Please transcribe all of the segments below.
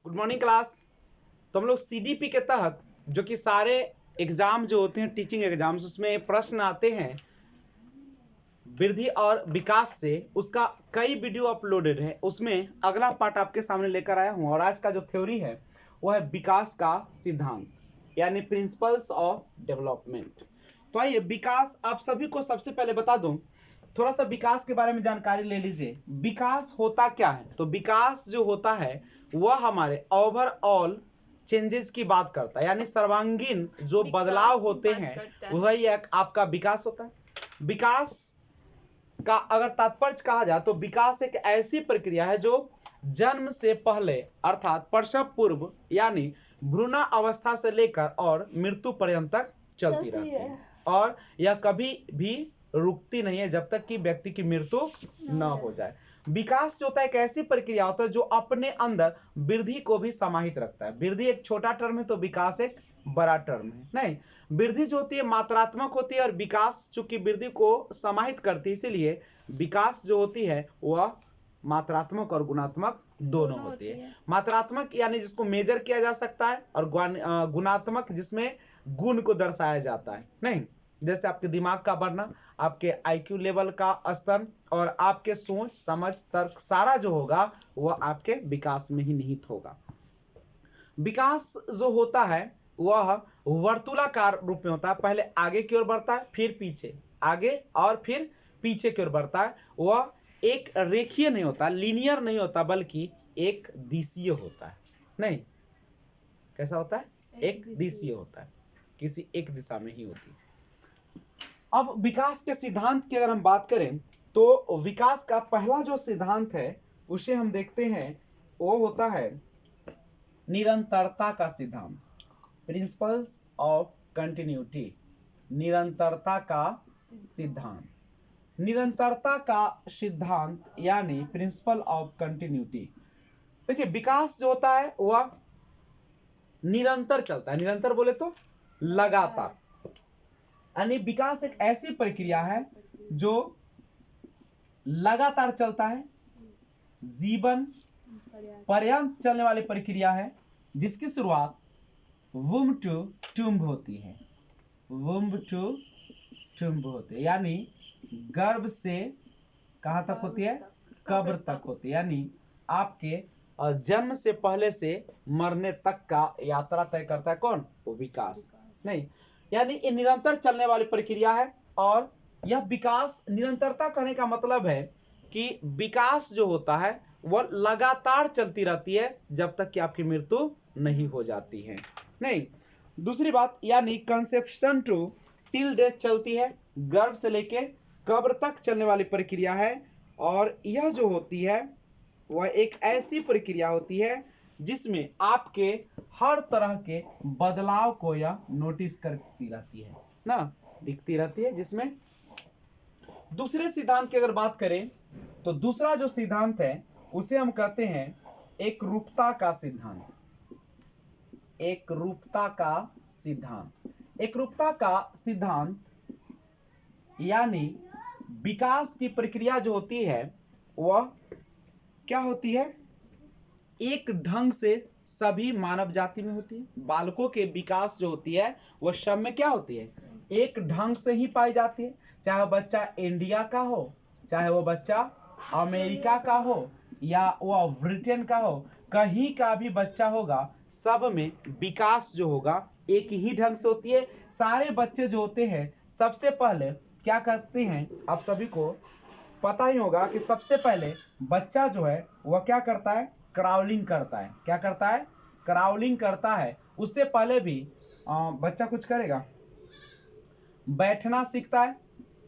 Good morning class. तो हम लोग सीडीपी के तहत जो कि सारे एग्जाम जो होते हैं टीचिंग एग्जाम्स, उसमें प्रश्न आते हैं वृद्धि और विकास से, उसका कई वीडियो अपलोडेड है। उसमें अगला पार्ट आपके सामने लेकर आया हूं और आज का जो थ्योरी है वो है विकास का सिद्धांत, यानी प्रिंसिपल्स ऑफ डेवलपमेंट। तो आइए विकास आप सभी को सबसे पहले बता दूं, थोड़ा सा विकास के बारे में जानकारी ले लीजिए। विकास होता क्या है? तो विकास जो होता है वह हमारे ओवरऑल चेंजेस की बात करता है, यानी सर्वांगीण जो बदलाव होते हैं वही एक आपका विकास होता है। विकास का अगर तात्पर्य कहा जाए तो विकास एक ऐसी प्रक्रिया है जो जन्म से पहले अर्थात प्रसव पूर्व यानी भ्रूण अवस्था से लेकर और मृत्यु पर्यंत तक चलती रहती है और यह कभी भी रुकती नहीं है जब तक कि व्यक्ति की मृत्यु न हो जाए। विकास जो होता है एक ऐसी प्रक्रिया होता है जो अपने अंदर वृद्धि को भी समाहित रखता है। वृद्धि एक छोटा टर्म है तो विकास एक बड़ा टर्म है। नहीं, वृद्धि जो होती है मात्रात्मक होती है और विकास चूंकि वृद्धि को समाहित करती है, इसीलिए विकास जो होती है वह मात्रात्मक और गुणात्मक दोनों होती है। मात्रात्मक यानी जिसको मेजर किया जा सकता है और गुणात्मक जिसमें गुण को दर्शाया जाता है। नहीं, जैसे आपके दिमाग का बढ़ना, आपके आईक्यू लेवल का स्तर और आपके सोच समझ तर्क सारा जो होगा वह आपके विकास में ही निहित होगा। विकास जो होता है वह वर्तुलाकार रूप में होता है, पहले आगे की ओर बढ़ता है फिर पीछे, आगे और फिर पीछे की ओर बढ़ता है। वह एक रेखीय नहीं होता, लीनियर नहीं होता, बल्कि एक दिशीय होता है। नहीं, कैसा होता है? एक दिशीय होता है, किसी एक दिशा में ही होती है। अब विकास के सिद्धांत की अगर हम बात करें तो विकास का पहला जो सिद्धांत है उसे हम देखते हैं, वो होता है निरंतरता का सिद्धांत, प्रिंसिपल्स ऑफ कंटिन्यूटी। निरंतरता का सिद्धांत, निरंतरता का सिद्धांत यानी प्रिंसिपल ऑफ कंटिन्यूटी। देखिए विकास जो होता है वह निरंतर चलता है। निरंतर बोले तो लगातार, यानी विकास एक ऐसी प्रक्रिया है जो लगातार चलता है, जीवन पर्यंत चलने वाली प्रक्रिया है, जिसकी शुरुआत वुम्ब टू टुम्ब होती है। वुम्ब टू टुम्ब होती है, यानी गर्भ से कहां तक होती है? कब्र तक होती है, यानी आपके जन्म से पहले से मरने तक का यात्रा तय करता है कौन? वो विकास। नहीं, यानी ये निरंतर चलने वाली प्रक्रिया है और यह विकास, निरंतरता करने का मतलब है कि विकास जो होता है वह लगातार चलती रहती है जब तक कि आपकी मृत्यु नहीं हो जाती है। नहीं, दूसरी बात, यानी कंसेप्शन टू टिल डेथ चलती है, गर्भ से लेके कब्र तक चलने वाली प्रक्रिया है। और यह जो होती है वह एक ऐसी प्रक्रिया होती है जिसमें आपके हर तरह के बदलाव को यह नोटिस करती रहती है ना, दिखती रहती है। जिसमें दूसरे सिद्धांत की अगर बात करें तो दूसरा जो सिद्धांत है उसे हम कहते हैं एक रूपता का सिद्धांत। एक रूपता का सिद्धांत, एक रूपता का सिद्धांत यानी विकास की प्रक्रिया जो होती है वह क्या होती है? एक ढंग से सभी मानव जाति में होती है। बालकों के विकास जो होती है वह सब में क्या होती है? एक ढंग से ही पाई जाती है। चाहे वह बच्चा इंडिया का हो, चाहे वह बच्चा अमेरिका का हो या वह ब्रिटेन का हो, कहीं का भी बच्चा होगा, सब में विकास जो होगा एक ही ढंग से होती है। सारे बच्चे जो होते हैं सबसे पहले क्या करते हैं, आप सभी को पता ही होगा कि सबसे पहले बच्चा जो है वह क्या करता है? क्राउलिंग करता है। क्या करता है? क्राउलिंग करता है। उससे पहले भी बच्चा कुछ करेगा, बैठना सीखता है।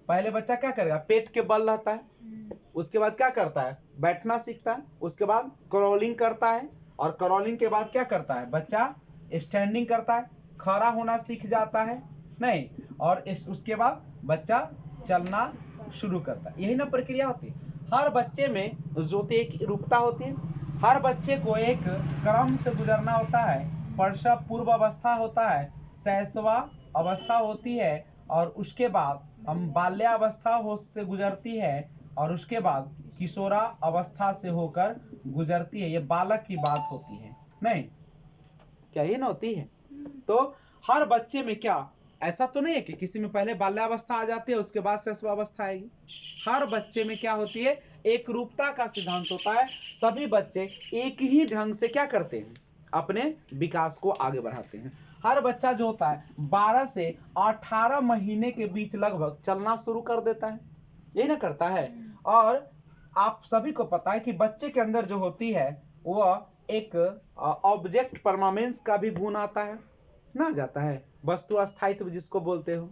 पहले बच्चा क्या करेगा? पेट के बल रहता है, उसके बाद क्या करता है? बैठना सीखता है, उसके बाद क्राउलिंग करता है और क्राउलिंग के बाद क्या करता है? बच्चा स्टैंडिंग करता है, खड़ा होना सीख जाता है। नहीं, और उसके बाद बच्चा चलना शुरू करता है। यही ना प्रक्रिया होती है। हर बच्चे में जो एक रूपता होती है, हर बच्चे को एक क्रम से गुजरना होता है। प्रसव पूर्व अवस्था होता है, शैशवा अवस्था होती है और उसके बाद हम बाल्यावस्था से गुजरती है और उसके बाद किशोरा अवस्था से होकर गुजरती है। ये बालक की बात होती है। नहीं, क्या ये ना होती है? तो हर बच्चे में क्या ऐसा तो नहीं है कि किसी में पहले बाल्यावस्था आ जाती है उसके बाद शैशवावस्था आएगी। हर बच्चे में क्या होती है? एक रूपता का सिद्धांत होता है। सभी बच्चे एक ही ढंग से क्या करते हैं? अपने विकास को आगे बढ़ाते हैं। हर बच्चा जो होता है 12 से 18 महीने के बीच लगभग चलना शुरू कर देता है, यही ना करता है। और आप सभी को पता है कि बच्चे के अंदर जो होती है वह एक ऑब्जेक्ट परमानेंस का भी गुण आता है ना, जाता है वस्तु अस्थायित्व जिसको बोलते हो।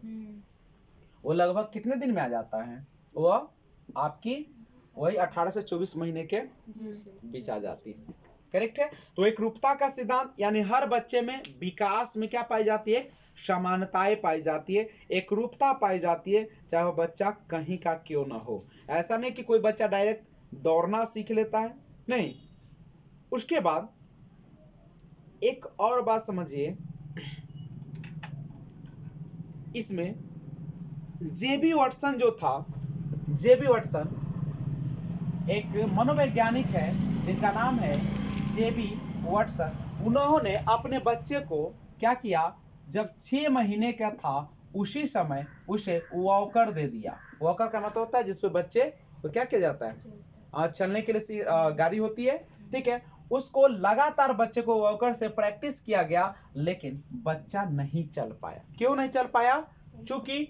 वो लगभग कितने दिन में आ जाता है? वह आपकी वही 18 से 24 महीने के बीच आ जाती है। करेक्ट है। तो एक रूपता का सिद्धांत यानी हर बच्चे में विकास में क्या पाई जाती है? समानताएं पाई जाती है, एक रूपता पाई जाती है, चाहे वो बच्चा कहीं का क्यों ना हो। ऐसा नहीं कि कोई बच्चा डायरेक्ट दौड़ना सीख लेता है, नहीं। उसके बाद एक और बात समझिए, इसमें जेबी वाटसन जो था, जेबी वाटसन एक मनोवैज्ञानिक है जिनका नाम है जेबी वाटसन। उन्होंने अपने बच्चे को क्या किया, जब 6 महीने का था उसी समय उसे वॉकर दे दिया। वॉकर का मतलब होता है जिसपे बच्चे तो क्या किया जाता है, चलने के लिए गाड़ी होती है, ठीक है। उसको लगातार बच्चे को वॉकर से प्रैक्टिस किया गया, लेकिन बच्चा नहीं चल पाया। क्यों नहीं चल पाया? चूंकि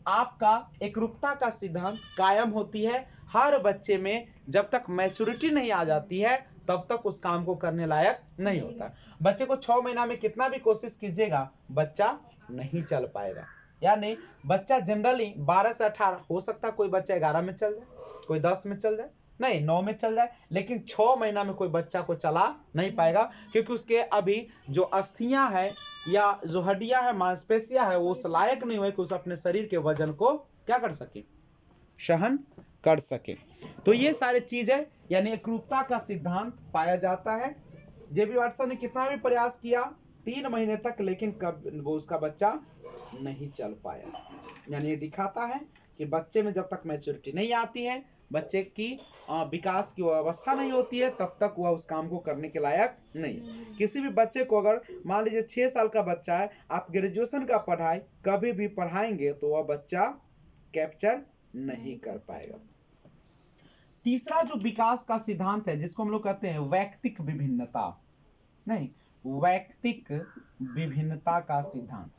आपका एकरूपता का सिद्धांत कायम होती है। हर बच्चे में जब तक मैच्योरिटी नहीं आ जाती है तब तक उस काम को करने लायक नहीं होता। बच्चे को 6 महीना में कितना भी कोशिश कीजिएगा बच्चा नहीं चल पाएगा। यानी बच्चा जनरली 12 से 18, हो सकता है कोई बच्चा 11 में चल जाए, कोई 10 में चल जाए, नहीं 9 में चल जाए, लेकिन 6 महीना में कोई बच्चा को चला नहीं पाएगा, क्योंकि उसके अभी जो अस्थियां है या जो हड्डियां है, मांसपेशियां है, वो उस लायक नहीं हुए कि उस अपने शरीर के वजन को क्या कर सके, सहन कर सके। तो ये सारी चीजें यानी एकरूपता का सिद्धांत पाया जाता है। जेबी वाटसन ने कितना भी प्रयास किया 3 महीने तक, लेकिन कब वो उसका बच्चा नहीं चल पाया। यानी ये दिखाता है कि बच्चे में जब तक मैच्योरिटी नहीं आती है, बच्चे की विकास की अवस्था नहीं होती है, तब तक वह उस काम को करने के लायक नहीं है। किसी भी बच्चे को अगर मान लीजिए 6 साल का बच्चा है, आप ग्रेजुएशन का पढ़ाई कभी भी पढ़ाएंगे तो वह बच्चा कैप्चर नहीं कर पाएगा। तीसरा जो विकास का सिद्धांत है जिसको हम लोग कहते हैं वैयक्तिक विभिन्नता, नहीं, वैयक्तिक विभिन्नता का सिद्धांत।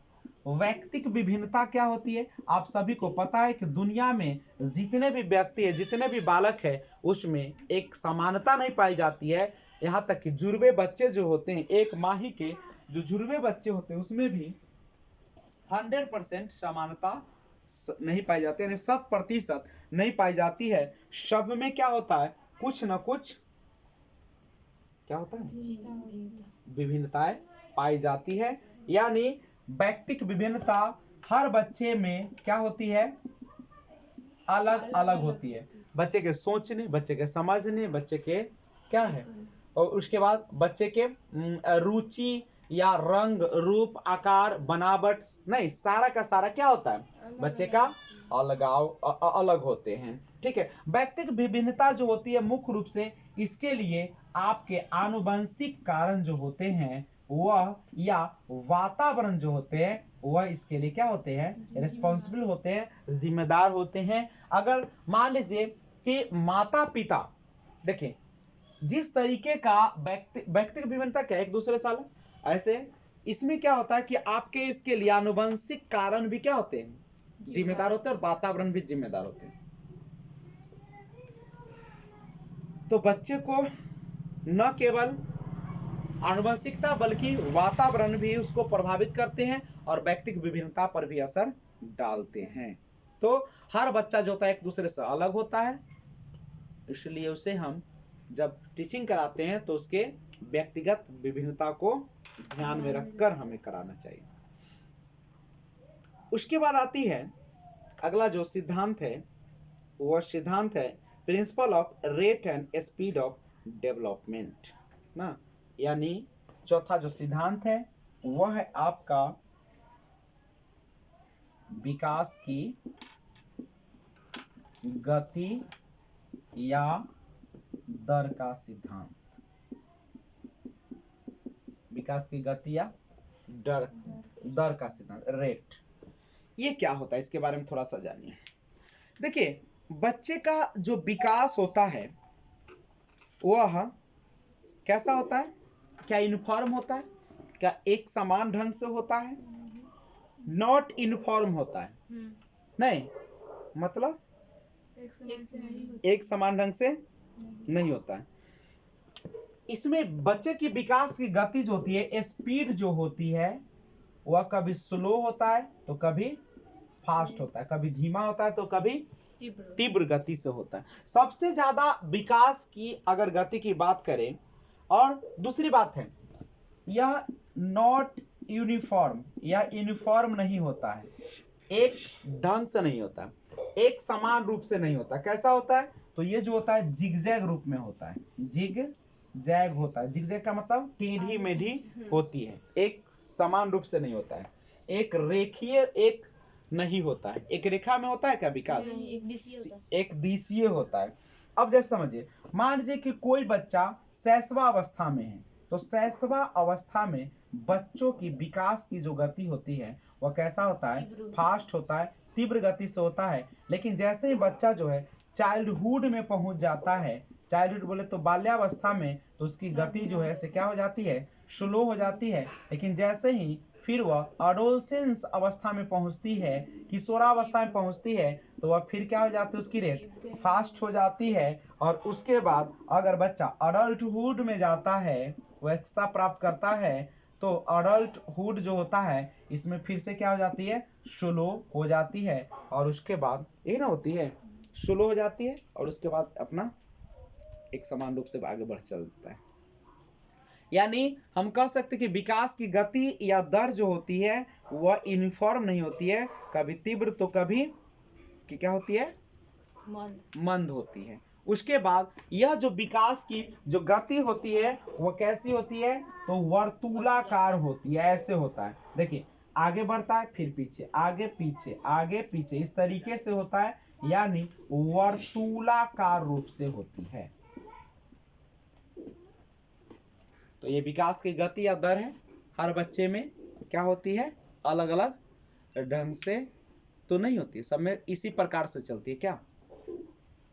वैयक्तिक विभिन्नता क्या होती है? आप सभी को पता है कि दुनिया में जितने भी व्यक्ति है, जितने भी बालक है, उसमें एक समानता नहीं पाई जाती है। यहाँ तक कि जुड़वे बच्चे जो होते हैं, एक माही के जो जुड़वे बच्चे होते हैं, उसमें भी 100% समानता नहीं पाई जाती, यानी 100% नहीं पाई जाती है। सब में क्या होता है, कुछ ना कुछ क्या होता है, विभिन्नताएं पाई जाती है। यानी वैयक्तिक विभिन्नता हर बच्चे में क्या होती है, अलग अलग होती है। बच्चे के सोचने, बच्चे के समझने, बच्चे के क्या है, और उसके बाद बच्चे के रुचि या रंग रूप आकार बनावट, नहीं, सारा का सारा क्या होता है, बच्चे का अलगाव अलग होते हैं। ठीक है। वैयक्तिक विभिन्नता जो होती है मुख्य रूप से इसके लिए आपके आनुवंशिक कारण जो होते हैं वह या वातावरण जो होते हैं वह इसके लिए क्या होते हैं, रिस्पॉन्सिबल होते हैं, जिम्मेदार होते हैं। अगर मान लीजिए कि माता पिता, देखें जिस तरीके का व्यक्तिगत विभिन्नता क्या एक दूसरे साल, ऐसे इसमें क्या होता है कि आपके इसके लिए आनुवंशिक कारण भी क्या होते हैं, जिम्मेदार होते हैं, और वातावरण भी जिम्मेदार होते हैं। तो बच्चे को न केवल आनुवंशिकता बल्कि वातावरण भी उसको प्रभावित करते हैं और व्यक्तिगत विभिन्नता पर भी असर डालते हैं। तो हर बच्चा जो होता है एक दूसरे से अलग होता है, इसलिए उसे हम जब टीचिंग कराते हैं तो उसके व्यक्तिगत विभिन्नता को ध्यान में रखकर हमें कराना चाहिए। उसके बाद आती है अगला जो सिद्धांत है, वह सिद्धांत है principle of rate and speed of development ना। यानी चौथा जो सिद्धांत है वह है आपका विकास की गति या दर का सिद्धांत। विकास की गति या दर, दर का सिद्धांत, रेट। ये क्या होता है, इसके बारे में थोड़ा सा जानिए। देखिए, बच्चे का जो विकास होता है वह कैसा होता है? क्या यूनिफॉर्म होता है? क्या एक समान ढंग से होता है? नॉट यूनिफॉर्म होता है। नहीं, मतलब एक समान ढंग से नहीं होता है। इसमें बच्चे की विकास की गति जो होती है, स्पीड जो होती है, वह कभी स्लो होता है तो कभी फास्ट होता है, कभी धीमा होता है तो कभी तीव्र गति से होता है। सबसे ज्यादा विकास की अगर गति की बात करें, और दूसरी बात है, यह नॉट यूनिफॉर्म या यूनिफॉर्म नहीं होता है, एक ढंग से नहीं होता, एक समान रूप से नहीं होता। कैसा होता है? तो ये जो होता है जिगजैग रूप में होता है, जिगजैग होता है। जिगजैग का मतलब टेढ़ी मेढ़ी होती है, एक समान रूप से नहीं होता है, एक रेखीय एक नहीं होता है। एक रेखा में होता है क्या विकास? एक दिशीय होता है। अब जैसे समझिए, मान लीजिए कि कोई बच्चा शैशवा अवस्था में है, तो शैशवा अवस्था में बच्चों की विकास की जो गति होती है वह कैसा होता है? फास्ट होता है, तीव्र गति से होता है। लेकिन जैसे ही बच्चा जो है चाइल्डहुड में पहुंच जाता है, चाइल्डहुड बोले तो बाल्यावस्था में, तो उसकी गति जो है से क्या हो जाती है? स्लो हो जाती है। लेकिन जैसे ही फिर वह अडोलसेंस अवस्था में पहुंचती है, किशोरावस्था में पहुंचती है, तो वह फिर क्या हो जाती है? उसकी रेट फास्ट हो जाती है। और उसके बाद अगर बच्चा अडल्टहुड में जाता है, वयस्कता प्राप्त करता है, तो अडल्टहुड जो होता है इसमें फिर से क्या हो जाती है? स्लो हो जाती है। और उसके बाद ये ना होती है, स्लो हो जाती है और उसके बाद अपना एक समान रूप से आगे बढ़ चलता है। यानी हम कह सकते कि विकास की गति या दर जो होती है वह यूनिफॉर्म नहीं होती है, कभी तीव्र तो कभी क्या होती है? मंद होती है। उसके बाद यह जो विकास की जो गति होती है वह कैसी होती है? तो वर्तुलाकार होती है, ऐसे होता है। देखिए, आगे बढ़ता है फिर पीछे, आगे पीछे, आगे पीछे, इस तरीके से होता है, यानी वर्तुलाकार रूप से होती है। तो ये विकास की गति या दर है, हर बच्चे में क्या होती है? अलग अलग ढंग से तो नहीं होती है, सब में इसी प्रकार से चलती है। क्या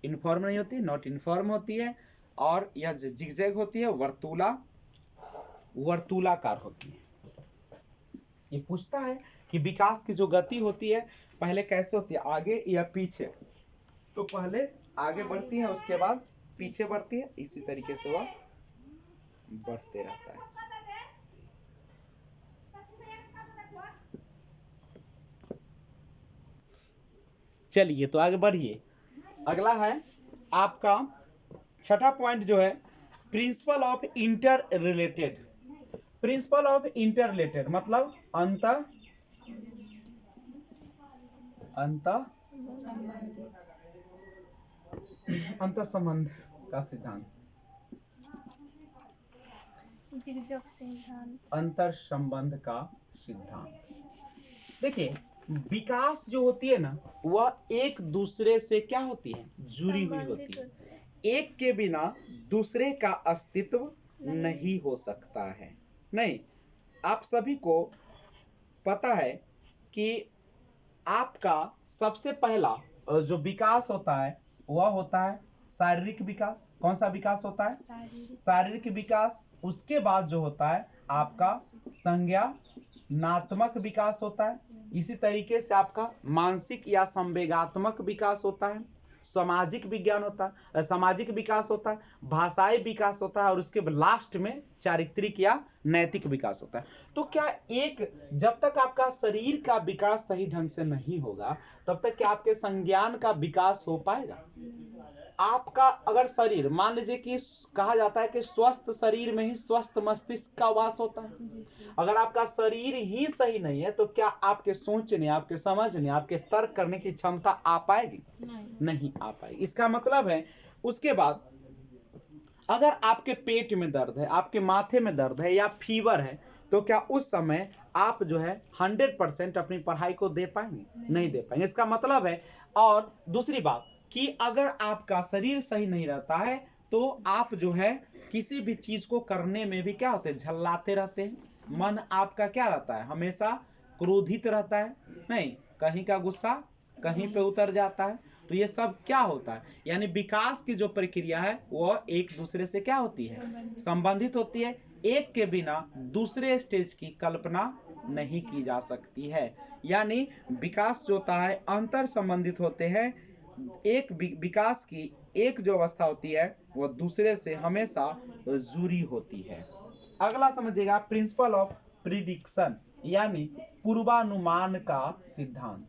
यूनिफॉर्म नहीं होती, नॉट यूनिफॉर्म होती है। और यह जिगजैग होती है, वर्तुलाकार होती है। ये पूछता है कि विकास की जो गति होती है पहले कैसे होती है, आगे या पीछे? तो पहले आगे बढ़ती है, उसके बाद पीछे बढ़ती है, इसी तरीके से वह बढ़ते रहता है। चलिए, तो आगे बढ़िए। अगला है आपका छठा पॉइंट जो है, principle of inter related. Principle of inter related मतलब अंतर संबंध का सिद्धांत, अंतर संबंध का सिद्धांत। देखिए, विकास जो होती है ना, वह एक दूसरे से क्या होती है? जुड़ी हुई होती है। एक के बिना दूसरे का अस्तित्व नहीं हो सकता है। नहीं, आप सभी को पता है कि आपका सबसे पहला जो विकास होता है वह होता है शारीरिक विकास। कौन सा विकास होता है? शारीरिक विकास। उसके बाद जो होता है आपका संज्ञानात्मक विकास होता है। इसी तरीके से आपका मानसिक या संवेगात्मक विकास होता है, सामाजिक विज्ञान होता है, सामाजिक विकास होता है, भाषाई विकास होता है, और उसके लास्ट में चारित्रिक या नैतिक विकास होता है। तो क्या जब तक आपका शरीर का विकास सही ढंग से नहीं होगा तब तक क्या आपके संज्ञान का विकास हो पाएगा? आपका अगर शरीर, मान लीजिए कि कहा जाता है कि स्वस्थ शरीर में ही स्वस्थ मस्तिष्क का वास होता है। अगर आपका शरीर ही सही नहीं है तो क्या आपके सोचने, आपके समझने, आपके तर्क करने की क्षमता आ पाएगी? नहीं आ पाएगी। इसका मतलब है उसके बाद अगर आपके पेट में दर्द है, आपके माथे में दर्द है या फीवर है, तो क्या उस समय आप जो है 100% अपनी पढ़ाई को दे पाएंगे? नहीं दे पाएंगे। इसका मतलब है, और दूसरी बात कि अगर आपका शरीर सही नहीं रहता है तो आप जो है किसी भी चीज को करने में भी क्या होते हैं, झल्लाते रहते हैं। मन आपका क्या रहता है, हमेशा क्रोधित रहता है, नहीं कहीं का गुस्सा कहीं पे उतर जाता है। तो ये सब क्या होता है, यानी विकास की जो प्रक्रिया है वो एक दूसरे से क्या होती है, संबंधित होती है। एक के बिना दूसरे स्टेज की कल्पना नहीं की जा सकती है। यानी विकास जो होता है अंतर संबंधित होते हैं। एक विकास की एक जो अवस्था होती है वो दूसरे से हमेशा जुड़ी होती है। अगला समझिएगा, प्रिंसिपल ऑफ प्रिडिक्शन, यानी पूर्वानुमान का सिद्धांत।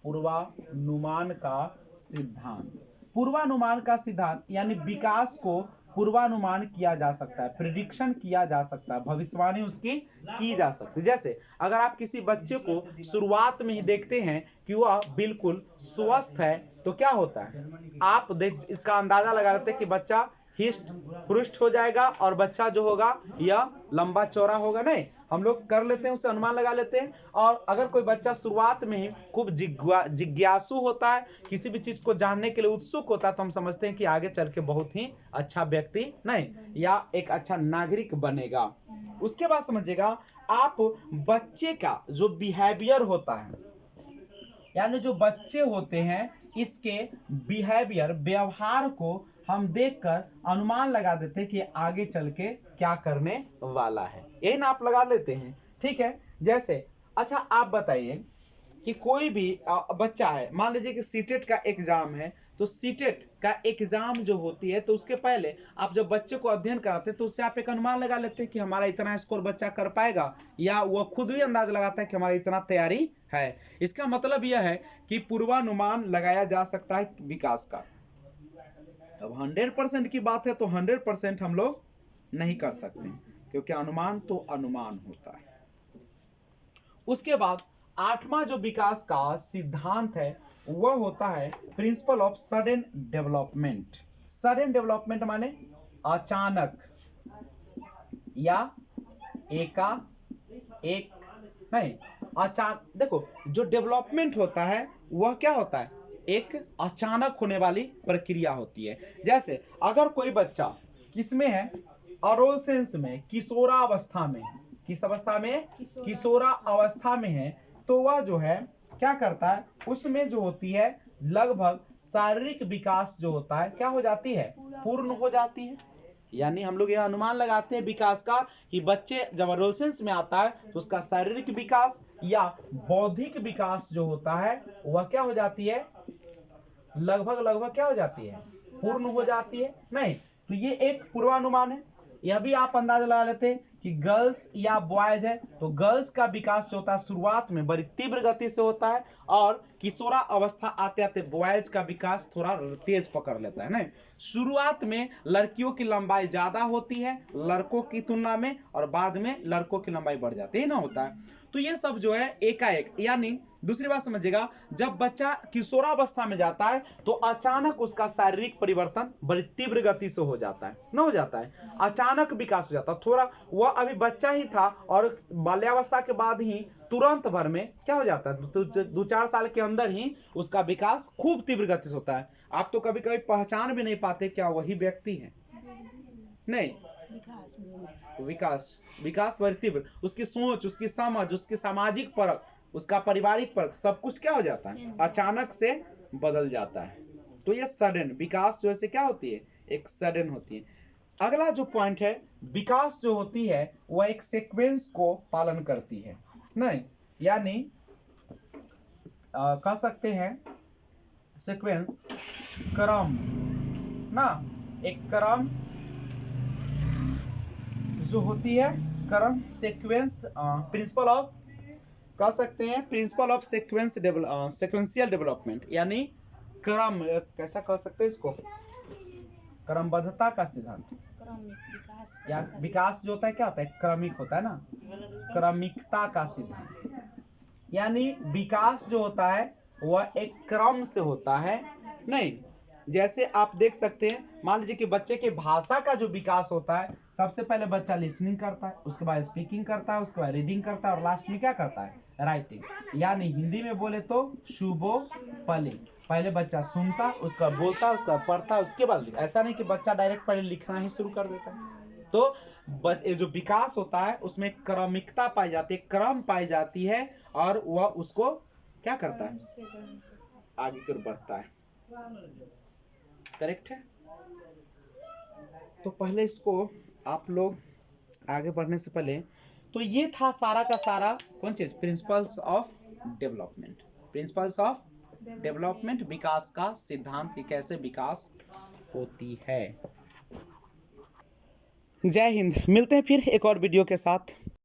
पूर्वानुमान का सिद्धांत, पूर्वानुमान का सिद्धांत यानी विकास को पूर्वानुमान किया जा सकता है, प्रिडिक्शन किया जा सकता है, भविष्यवाणी उसकी की जा सकती है। जैसे अगर आप किसी बच्चे को शुरुआत में ही देखते हैं कि वह बिल्कुल स्वस्थ है, तो क्या होता है, आप देख इसका अंदाजा लगा लेते हैं कि बच्चा हिस्ट पुष्ट हो जाएगा और बच्चा जो होगा यह लंबा चौड़ा होगा। नहीं, हम लोग कर लेते हैं, उससे अनुमान लगा लेते हैं। और अगर कोई बच्चा शुरुआत में ही खूब जिज्ञासु होता है, किसी भी चीज को जानने के लिए उत्सुक होता है, तो हम समझते हैं कि आगे चल के बहुत ही अच्छा व्यक्ति नहीं या एक अच्छा नागरिक बनेगा। उसके बाद समझिएगा आप, बच्चे का जो बिहेवियर होता है, यानी जो बच्चे होते हैं इसके बिहेवियर व्यवहार को हम देखकर अनुमान लगा देते हैं कि आगे चल के क्या करने वाला है, यही ना आप लगा लेते हैं। ठीक है, जैसे अच्छा आप बताइए कि कोई भी बच्चा है, मान लीजिए कि सीटेट का एग्जाम है, तो सीटेट का एग्जाम जो होती है तो उसके पहले आप जब बच्चे को अध्ययन कराते हैं तो उससे आप एक अनुमान लगा लेते हैं कि हमारा इतना स्कोर बच्चा कर पाएगा, या वो खुद भी अंदाज लगाता है कि हमारी इतना तैयारी है। इसका मतलब यह है कि पूर्वानुमान लगाया जा सकता है विकास का। अब 100% की बात है तो 100% हम लोग नहीं कर सकते, क्योंकि अनुमान तो अनुमान होता है। उसके बाद आठवां जो विकास का सिद्धांत है वह होता है principle of sudden development. Sudden development माने अचानक या एक नहीं, अचानक। देखो जो डेवलपमेंट होता है वह क्या होता है, एक अचानक होने वाली प्रक्रिया होती है। जैसे अगर कोई बच्चा किसमें है, अडोलसेंस में, किशोरावस्था में, किस अवस्था में, किशोरा अवस्था में है, तो वह जो है क्या करता है, उसमें जो होती है लगभग शारीरिक विकास जो होता है क्या हो जाती है, पूर्ण हो जाती है। यानी हम लोग यह अनुमान लगाते हैं विकास का कि बच्चे जब एडोलसेंस में आता है तो उसका शारीरिक विकास या बौद्धिक विकास जो होता है वह क्या हो जाती है, लगभग क्या हो जाती है, पूर्ण हो जाती है। नहीं, तो ये एक पूर्वानुमान है। यह भी आप अंदाजा लगा लेते हैं कि गर्ल्स या बॉयज है तो गर्ल्स का विकास जो होता है शुरुआत में बड़ी तीव्र गति से होता है, और किशोरा अवस्था आते आते बॉयज का विकास थोड़ा तेज पकड़ लेता है। नहीं, शुरुआत में लड़कियों की लंबाई ज्यादा होती है लड़कों की तुलना में, और बाद में लड़कों की लंबाई बढ़ जाती है ना होता है। तो ये सब जो है एकाएक, यानी दूसरी बात समझिएगा, जब बच्चा किशोरावस्था में जाता है तो अचानक उसका शारीरिक परिवर्तन बड़ी तीव्र गति से हो जाता है, ना हो जाता है, अचानक विकास हो जाता है। थोड़ा वह अभी बच्चा ही था और बाल्यावस्था के बाद ही तुरंत भर में क्या हो जाता है, 2-4 साल के अंदर ही उसका विकास खूब तीव्र गति से होता है। आप तो कभी कभी पहचान भी नहीं पाते क्या वही व्यक्ति है। नहीं, विकास बड़ी तीव्र, उसकी सोच, उसकी समझ, उसकी सामाजिक परख, उसका पारिवारिक परख, सब कुछ क्या हो जाता है, अचानक से बदल जाता है। तो ये सडन विकास जो है क्या होती है, एक सडन होती है। अगला जो पॉइंट है, विकास जो होती है वह एक सीक्वेंस को पालन करती है। नहीं, यानी कह सकते हैं सीक्वेंस, क्रम ना, एक क्रम जो होती है, क्रम, सीक्वेंस, प्रिंसिपल ऑफ, कह सकते हैं प्रिंसिपल ऑफ सीक्वेंशियल डेवलपमेंट, यानी क्रम, कैसा कह सकते हैं इसको, क्रमबद्धता का सिद्धांत। या विकास जो होता है क्या होता है, क्रमिक होता है ना, क्रमिकता का सिद्धांत। यानी विकास जो होता है वह एक क्रम से होता है। नहीं, जैसे आप देख सकते हैं, मान लीजिए कि बच्चे के भाषा का जो विकास होता है, सबसे पहले बच्चा लिसनिंग करता है, उसके बाद स्पीकिंग करता है, उसके बाद रीडिंग करता है, और लास्ट में क्या करता है, राइटिंग। यानी हिंदी में बोले तो शुभो पली, पहले बच्चा सुनता, उसका बोलता, उसका पढ़ता, उसके बाद ऐसा नहीं कि बच्चा डायरेक्ट पहले लिखना ही शुरू कर देता है। तो ये जो विकास होता है उसमें क्रमिकता पाई जाती है, क्रम पाई जाती है, और वह उसको क्या करता है, आगे की ओर बढ़ता है। करेक्ट है। तो पहले इसको आप लोग आगे बढ़ने से पहले, तो ये था सारा का सारा कौन चीज, principles of development. Principles of development, विकास का सिद्धांत कि कैसे विकास होती है। जय हिंद। मिलते हैं फिर एक और वीडियो के साथ।